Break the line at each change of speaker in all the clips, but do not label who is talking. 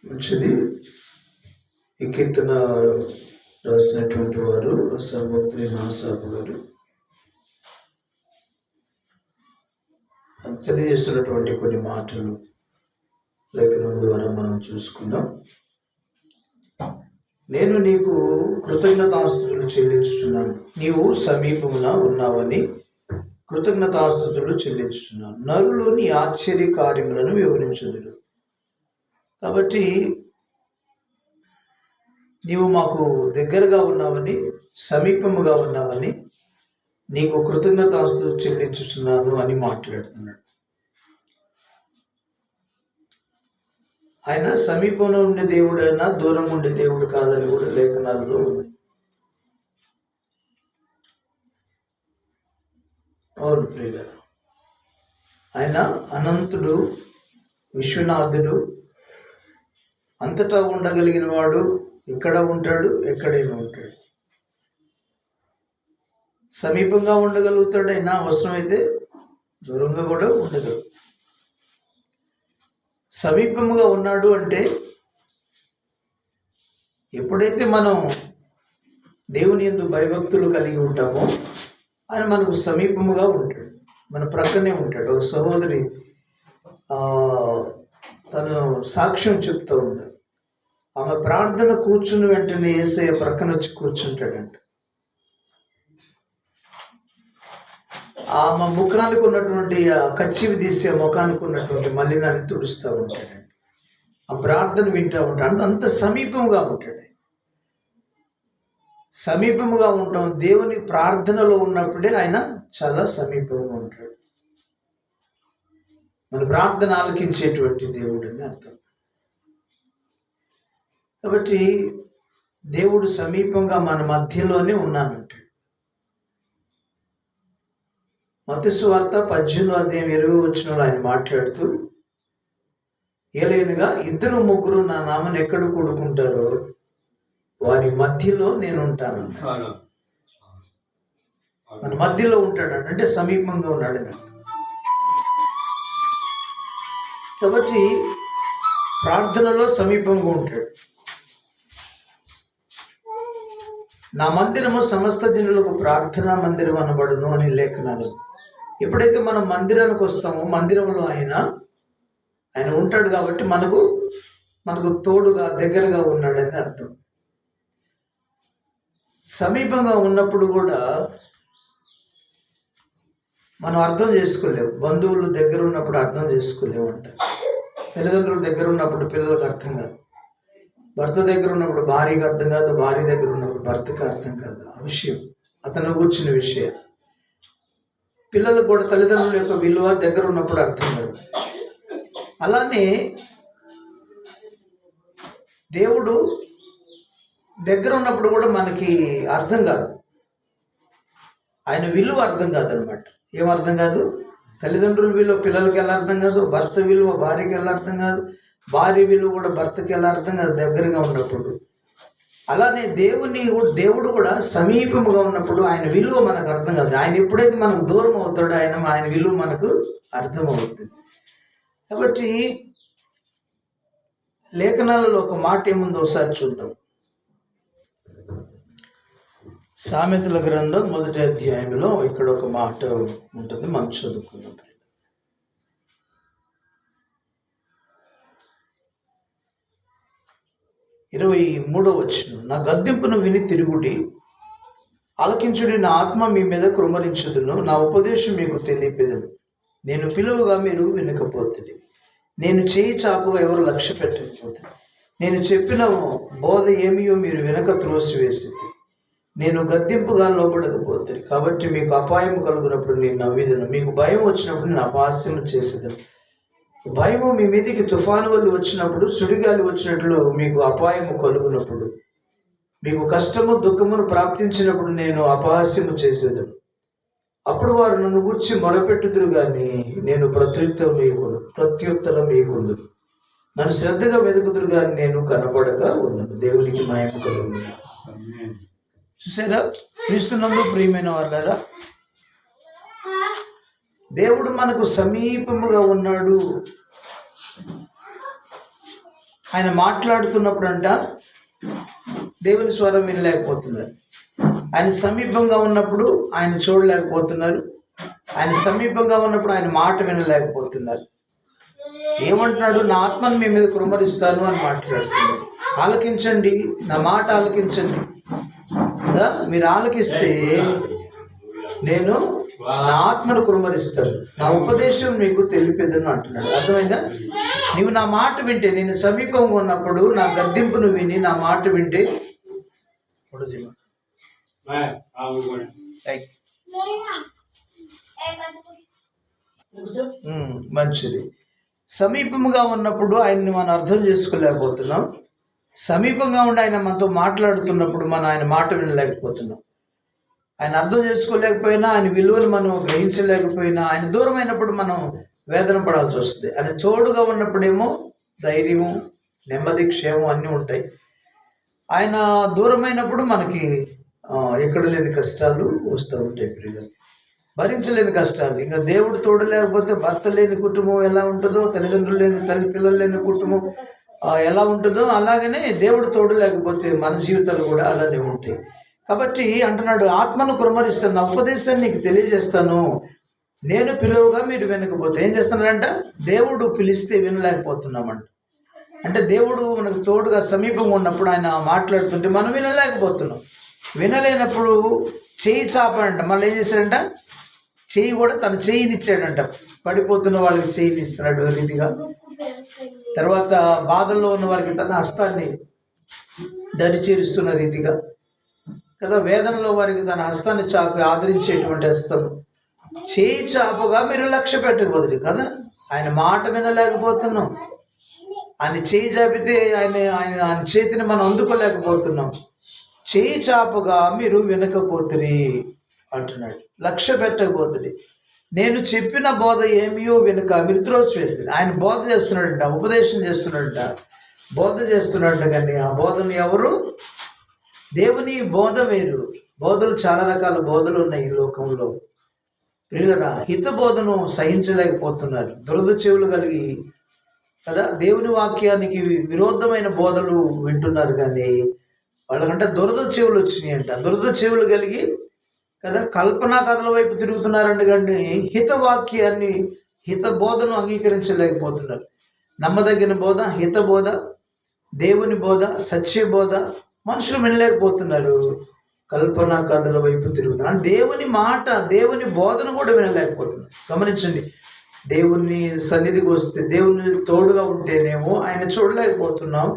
మంచిది. ఈ కీర్తన రాసినటువంటి వారు సర్వోక్తి నాసాబు గారు. తెలియజేస్తున్నటువంటి కొన్ని మాటలు లేఖనం ద్వారా మనం చూసుకుందాం. నేను నీకు కృతజ్ఞతాస్తుతులు చెల్లించుచున్నాను, నీవు సమీపమున ఉన్నావని కృతజ్ఞతాస్తుతులు చెల్లించుచున్నాను. నరులు నీ ఆశ్చర్య కార్యములను వివరించుదురు. కాబట్టి నీవు మాకు దగ్గరగా ఉన్నావని, సమీపముగా ఉన్నావని నీకు కృతజ్ఞతాస్తుతులు చెల్లించుచున్నాను అని మాట్లాడుతున్నాడు. ఆయన సమీపంలో ఉండే దేవుడైనా దూరంగా ఉండే దేవుడు కాదని కూడా లేఖనాలలో ఉంది. అవును ప్రియులారా, ఆయన అనంతుడు, విశ్వనాథుడు, అంతటా ఉండగలిగిన వాడు. ఇక్కడ ఉంటాడు, ఎక్కడైనా ఉంటాడు. సమీపంగా ఉండగలుగుతాడు, అయినా అవసరమైతే దూరంగా కూడా ఉండగలడు. సమీపముగా ఉన్నాడు అంటే ఎప్పుడైతే మనం దేవుని యందు భయభక్తులు కలిగి ఉంటామో ఆయన మనకు సమీపముగా ఉంటాడు, మన ప్రక్కనే ఉంటాడు. ఒక సహోదరి తను సాక్ష్యం చెప్తూ ఉంటాడు. ఆమె ప్రార్థన కూర్చుని వెంటనే యేసయ్య ప్రక్కన వచ్చి కూర్చుంటాడంట. ఆమె ముఖానికి ఉన్నటువంటి కచ్చివి తీసే ముఖానికి ఉన్నటువంటి మలినాన్ని తుడుస్తూ ఉంటాడండి. ఆ ప్రార్థన వింటూ ఉంటాడు. అంత సమీపముగా ఉంటాడు. సమీపముగా ఉంటాం. దేవుని ప్రార్థనలో ఉన్నప్పుడే ఆయన చాలా సమీపంగా ఉంటాడు. మన ప్రార్థన ఆలకించేటువంటి దేవుడు అని అర్థం. కాబట్టి దేవుడు సమీపంగా మన మధ్యలోనే ఉన్నానంటాడు. మత్తయి సువార్త 18:20 ఆయన మాట్లాడుతూ, ఏలైనగా 2-3 నా నామం ఎక్కడ కూడుకుంటారో వారి మధ్యలో నేను ఉంటాను. మన మధ్యలో ఉంటాడు అంటే సమీపంగా ఉన్నాడు. కాబట్టి ప్రార్థనలో సమీపంగా ఉంటాడు. నా మందిరము సమస్త జనులకు ప్రార్థనా మందిరం అనబడును అని లేఖనాలు. ఎప్పుడైతే మనం మందిరానికి వస్తామో మందిరంలో ఆయన ఉంటాడు. కాబట్టి మనకు తోడుగా దగ్గరగా ఉన్నాడని అర్థం. సమీపంగా ఉన్నప్పుడు కూడా మనం అర్థం చేసుకోలేము. బంధువులు దగ్గర ఉన్నప్పుడు అర్థం చేసుకోలేము అంట. తల్లిదండ్రుల దగ్గర ఉన్నప్పుడు పిల్లలకు అర్థం కాదు. భర్త దగ్గర ఉన్నప్పుడు భార్యకి అర్థం కాదు. భార్య దగ్గర ఉన్నప్పుడు భర్తకి అర్థం కాదు. ఆ విషయం అతను కూర్చున్న విషయం. పిల్లలకు కూడా తల్లిదండ్రుల యొక్క విలువ దగ్గర ఉన్నప్పుడు అర్థం కాదు. అలానే దేవుడు దగ్గర ఉన్నప్పుడు కూడా మనకి అర్థం కాదు. ఆయన విలువ అర్థం కాదనమాట. ఏం అర్థం కాదు? తల్లిదండ్రుల విలువ పిల్లలకి ఎలా అర్థం కాదు, భర్త విలువ భార్యకి ఎలా అర్థం కాదు, భార్య విలువ కూడా భర్తకి ఎలా అర్థం కాదు దగ్గరగా ఉన్నప్పుడు. అలానే దేవుడు కూడా సమీపముగా ఉన్నప్పుడు ఆయన విలువ మనకు అర్థం కాదు. ఆయన ఎప్పుడైతే మనకు దూరం అవుతాడో ఆయన విలువ మనకు అర్థమవుతుంది. కాబట్టి లేఖనాలలో ఒక మాట ఏముందో ఒకసారి చూద్దాం. సామెతల గ్రంథం 1వ అధ్యాయంలో ఇక్కడ ఒక మాట ఉంటుంది, మనం చదువుకుందాం. 23వ వచనం, నా గద్దింపును విని తిరుగుడి, ఆలకించుడి, నా ఆత్మ మీ మీద కృమ్మరించుదును, నా ఉపదేశం మీకు తెలియపెదను. నేను పిలువగా మీరు వినకపోతుంది, నేను చేయి చాపుగా ఎవరు లక్ష్య పెట్టకపోతే, నేను చెప్పిన బోధ ఏమియో మీరు వినక త్రోసివేసింది, నేను గద్దింపుగా లోబడకపోతుంది. కాబట్టి మీకు అపాయం కలుగునప్పుడు నేను నవ్విదను, మీకు భయం వచ్చినప్పుడు నేను అపహాస్యం చేసేదను. భయము మీ మీదికి తుఫాను వల్ల వచ్చినప్పుడు, సుడిగాలి వచ్చినట్లు మీకు అపాయము కలుగునప్పుడు, మీకు కష్టము దుఃఖమును ప్రాప్తించినప్పుడు నేను అపహాస్యము చేసేదను. అప్పుడు వారు నన్ను గూర్చి మొరపెట్టుదురు కానీ నేను ప్రత్యుత్తరం మీకుందు. నన్ను శ్రద్ధగా వెతుకుదురు కానీ నేను కనపడక ఉన్నాను. దేవునికి మహిమ కలుగును. చూసారా క్రీస్తునందు ప్రియమైన వాళ్ళారా, దేవుడు మనకు సమీపముగా ఉన్నాడు. ఆయన మాట్లాడుతున్నప్పుడు అంట దేవుని స్వరం వినలేకపోతున్నారు. ఆయన సమీపంగా ఉన్నప్పుడు ఆయన చూడలేకపోతున్నారు. ఆయన సమీపంగా ఉన్నప్పుడు ఆయన మాట వినలేకపోతున్నారు. ఏమంటున్నాడు? నా ఆత్మను మీ మీద కుమ్మరిస్తాను అని మాట్లాడుతున్నాడు. ఆలకించండి, నా మాట ఆలకించండి. మీరు ఆలకిస్తే నేను నా ఆత్మను కుమ్మరిస్తాను, నా ఉపదేశం మీకు తెలిపేదని అంటున్నాడు. అర్థమైందా? నీవు నా మాట వింటే, నేను సమీపంగా ఉన్నప్పుడు నా గద్దింపును విని నా మాట వింటే మంచిది. సమీపముగా ఉన్నప్పుడు ఆయన్ని మనం అర్థం చేసుకోలేకపోతున్నాం. సమీపంగా ఉండి ఆయన మనతో మాట్లాడుతున్నప్పుడు మనం ఆయన మాట వినలేకపోతున్నాం. ఆయన అర్థం చేసుకోలేకపోయినా, ఆయన విలువను మనం గ్రహించలేకపోయినా, ఆయన దూరమైనప్పుడు మనం వేదన పడాల్సి వస్తుంది. ఆయన తోడుగా ఉన్నప్పుడేమో ధైర్యము, నెమ్మది, క్షేమం అన్నీ ఉంటాయి. ఆయన దూరమైనప్పుడు మనకి ఎక్కడ లేని కష్టాలు వస్తూ ఉంటాయి. ప్రియులు, భరించలేని కష్టాలు. ఇంకా దేవుడు తోడు లేకపోతే భర్త లేని కుటుంబం ఎలా ఉంటుందో, తల్లిదండ్రులు లేని పిల్లలు లేని కుటుంబం ఎలా ఉంటుందో, అలాగనే దేవుడు తోడు లేకపోతే మన జీవితాలు కూడా అలానే ఉంటాయి. కాబట్టి అంటున్నాడు, ఆత్మను కుమ్మరిస్తాను, నా ఉపదేశాన్ని నీకు తెలియజేస్తాను. నేను పిలువగా మీరు వినకపోతే ఏం చేస్తున్నాడంట? దేవుడు పిలిస్తే వినలేకపోతున్నామంట. అంటే దేవుడు మనకు తోడుగా సమీపంగా ఉన్నప్పుడు ఆయన మాట్లాడుతుంటే మనం వినలేకపోతున్నాం. వినలేనప్పుడు చెయ్యి చాపంట. మళ్ళీ ఏం చేశాడంట? చెయ్యి కూడా తన చెయ్యినిచ్చాడంట. పడిపోతున్న వాళ్ళకి చెయ్యిని ఇస్తున్నాడు రీతిగా. తర్వాత బాధల్లో ఉన్న వారికి తన హస్తాన్ని దరిచేరుస్తున్న రీతిగా కదా. వేదనలో వారికి తన హస్తాన్ని చాపి ఆదరించేటువంటి హస్తం. చేయి చాపుగా మీరు లక్ష్య పెట్టకపోతుంది కదా. ఆయన మాట వినలేకపోతున్నాం. ఆయన చేయి చాపితే ఆయన చేతిని మనం అందుకోలేకపోతున్నాం. చేయి చాపుగా మీరు వినకపోతుంది అంటున్నాడు. లక్ష్య పెట్టకపోతుంది. నేను చెప్పిన బోధ ఏమియో వెనుక మీరు త్రోసివేస్తుంది. ఆయన బోధ చేస్తున్నాడంట, ఉపదేశం చేస్తున్నాడంట, బోధ చేస్తున్నాడంట. కానీ ఆ బోధను ఎవరు? దేవుని బోధ వేరు. బోధలు చాలా రకాల బోధలు ఉన్నాయి ఈ లోకంలో. ప్రియులరా, హిత బోధను సహించలేకపోతున్నారు. దురద చెవులు కలిగి కదా దేవుని వాక్యానికి విరోధమైన బోధలు వింటున్నారు. కానీ వాళ్ళకంటే దురద చెవులు వచ్చినాయంట. దురద చెవులు కలిగి కదా కల్పనా కథల వైపు తిరుగుతున్నారండి. కానీ హితవాక్యాన్ని, హిత బోధను అంగీకరించలేకపోతున్నారు. నమ్మదగిన బోధ, హిత బోధ, దేవుని బోధ, సత్య బోధ మనుషులు వినలేకపోతున్నారు. కల్పనా కథల వైపు తిరుగుతున్నారు. దేవుని మాట, దేవుని బోధను కూడా వినలేకపోతున్నారు. గమనించండి, దేవుని సన్నిధికి వస్తే, దేవుని తోడుగా ఉంటేనేమో ఆయన చూడలేకపోతున్నాం,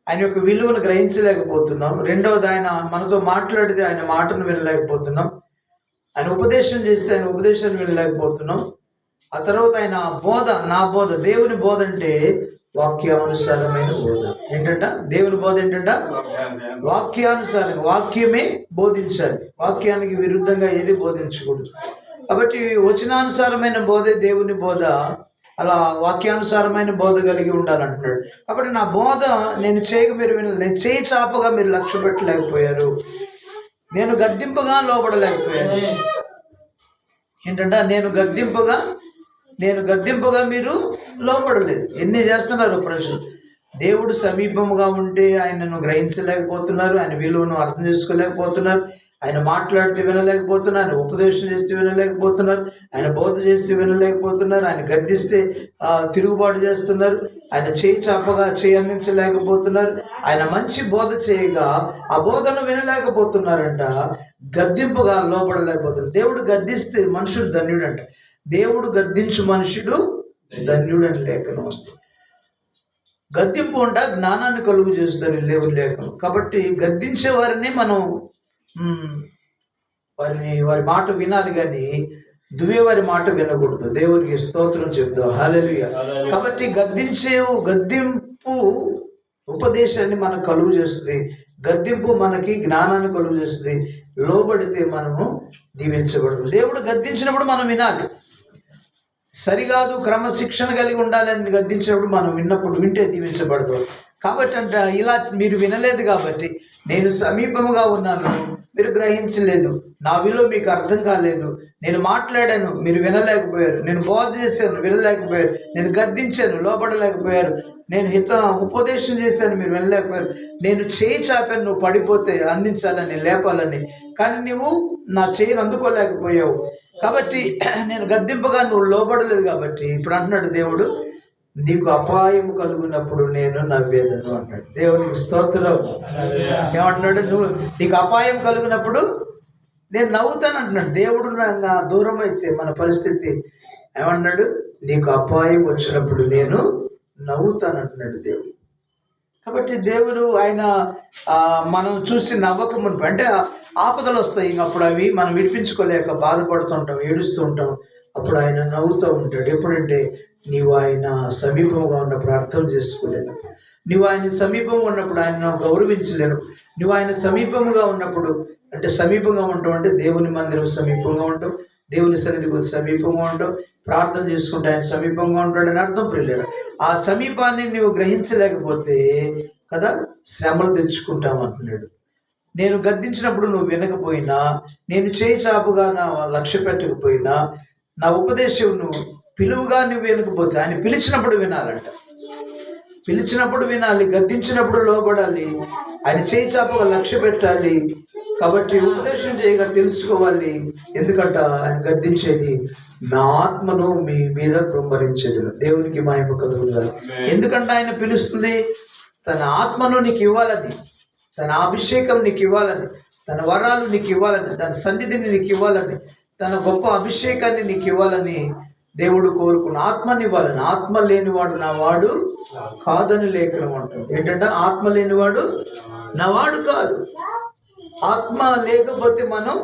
ఆయన యొక్క విలువను గ్రహించలేకపోతున్నాం. రెండవది, ఆయన మనతో మాట్లాడితే ఆయన మాటను వినలేకపోతున్నాం. ఆయన ఉపదేశం చేస్తే ఆయన ఉపదేశాన్ని వినలేకపోతున్నాం. ఆ తర్వాత ఆయన బోధ, నా బోధ, దేవుని బోధ అంటే వాక్యానుసారమైన బోధ. ఏంటంట? దేవుని బోధ ఏంటంట? వాక్యానుసారంగా, వాక్యమే బోధించాలి. వాక్యానికి విరుద్ధంగా ఏది బోధించకూడదు. కాబట్టి వచనానుసారమైన బోధే దేవుని బోధ. అలా వాక్యానుసారమైన బోధ కలిగి ఉండాలంటున్నాడు. కాబట్టి నా బోధ నేను చేయక మీరు వినలేదు. నేను చేయి చాపగా మీరు లక్ష్య పెట్టలేకపోయారు. నేను గద్దింపుగా లోపడలేకపోయాను. ఏంటంటే నేను గద్దింపుగా మీరు లోపడలేదు. ఎన్ని చేస్తున్నారు ప్రజలు. దేవుడు సమీపముగా ఉంటే ఆయనను గ్రహించలేకపోతున్నారు. ఆయన విలువను అర్థం చేసుకోలేకపోతున్నారు. ఆయన మాట్లాడితే వినలేకపోతున్నారు. ఆయన ఉపదేశం చేస్తే వినలేకపోతున్నారు. ఆయన బోధ చేస్తే వినలేకపోతున్నారు. ఆయన గద్దిస్తే తిరుగుబాటు చేస్తున్నారు. ఆయన చేయి చాపగా చేయి అందించలేకపోతున్నారు. ఆయన మంచి బోధ చేయగా ఆ బోధను వినలేకపోతున్నారంట. గద్దింపుగా లోపడలేకపోతున్నారు. దేవుడు గద్దిస్తే మనుషుడు ధన్యుడంట. దేవుడు గద్దించు మనుషుడు ధన్యుడని లేఖనం ఉంది. గద్దింపు అంట జ్ఞానాన్ని కలుగు చేస్తారు దేవుని లేఖనం. కాబట్టి గద్దించే వారిని మనం వారి మాట వినాలి, కానీ దువే వారి మాట వినకూడదు. దేవునికి స్తోత్రం చెప్తాం. హల్లెలూయా. కాబట్టి గద్దింపు ఉపదేశాన్ని మనకు కలుగు చేస్తుంది. గద్దింపు మనకి జ్ఞానాన్ని కలుగు చేస్తుంది. లోబడితే మనము దీవించబడుతుంది. దేవుడు గద్దించినప్పుడు మనం వినాలి. సరికాదు, క్రమశిక్షణ కలిగి ఉండాలని గద్దించినప్పుడు మనం వింటే దీవించబడతాం. కాబట్టి అంట ఇలా మీరు వినలేదు కాబట్టి, నేను సమీపముగా ఉన్నాను మీరు గ్రహించలేదు, నా విలువ మీకు అర్థం కాలేదు, నేను మాట్లాడాను మీరు వినలేకపోయారు, నేను బోధ చేశాను వినలేకపోయారు, నేను గద్దించాను లోపడలేకపోయారు, నేను ఉపదేశం చేశాను మీరు వినలేకపోయారు, నేను చేయి చాపాను నువ్వు పడిపోతే అందించాలని లేపాలని, కానీ నువ్వు నా చేయిని అందుకోలేకపోయావు. కాబట్టి నేను గద్దింపగా నువ్వు లోపడలేదు కాబట్టి ఇప్పుడు అంటున్నాడు దేవుడు, నీకు అపాయము కలుగునప్పుడు నేను నవ్వేదను అన్నాడు. దేవునికి స్తోత్రం. ఏమంటున్నాడు? నీకు అపాయం కలిగినప్పుడు నేను నవ్వుతాను అంటున్నాడు దేవుడు. నా దూరం అయితే మన పరిస్థితి ఏమన్నాడు? నీకు అపాయం వచ్చినప్పుడు నేను నవ్వుతాను అంటున్నాడు దేవుడు. కాబట్టి దేవుడు ఆయన మనం చూసి నవ్వకముందు అంటే ఆపదలు వస్తాయి, అప్పుడు అవి మనం విడిపించుకోలేక బాధపడుతుంటాం, ఏడుస్తూ ఉంటాం. అప్పుడు ఆయన నవ్వుతూ ఉంటాడు. ఎప్పుడంటే నీవు ఆయన సమీపంగా ఉన్నప్పుడు అర్థం చేసుకోలేను, నువ్వు ఆయన సమీపంగా ఉన్నప్పుడు ఆయన గౌరవించలేను, నువ్వు ఆయన సమీపంగా ఉన్నప్పుడు అంటే సమీపంగా ఉంటావు అంటే దేవుని మందిరం సమీపంగా ఉంటావు, దేవుని సన్నిధికి సమీపంగా ఉంటావు, ప్రార్థన చేసుకుంటే ఆయన సమీపంగా ఉంటాడని అర్థం. ప్రియులారా, ఆ సమీపాన్ని నువ్వు గ్రహించలేకపోతే కదా శ్రమలు తెచ్చుకుంటాం అంటున్నాడు. నేను గద్దించినప్పుడు నువ్వు వినకపోయినా, నేను చేయి చాపుగా నా లక్ష్య పెట్టకపోయినా, నా ఉపదేశం నువ్వు పిలువుగా నువ్వు వినకపోతే, ఆయన పిలిచినప్పుడు వినాలంట, పిలిచినప్పుడు వినాలి, గద్దించినప్పుడు లోబడాలి, ఆయన చేయి చాపుగా లక్ష్య పెట్టాలి. కాబట్టి ఉపదేశం చేయగా తెలుసుకోవాలి, ఎందుకంట ఆయన గద్దించేది నా ఆత్మను మీ మీద కృంభరించేది. దేవునికి మహిమ కలుగుతుంది. ఎందుకంటే ఆయన పిలుస్తుంది తన ఆత్మను నీకు ఇవ్వాలని, తన అభిషేకం నీకు ఇవ్వాలని, తన వరాలు నీకు ఇవ్వాలని, తన సన్నిధిని నీకు ఇవ్వాలని, తన గొప్ప అభిషేకాన్ని నీకు ఇవ్వాలని దేవుడు కోరుకున్న ఆత్మని ఇవ్వాలని. ఆత్మ లేనివాడు నా వాడు కాదని లేఖనం అంటుంది. ఏంటంటే ఆత్మ లేనివాడు నా వాడు కాదు. ఆత్మ లేకపోతే మనం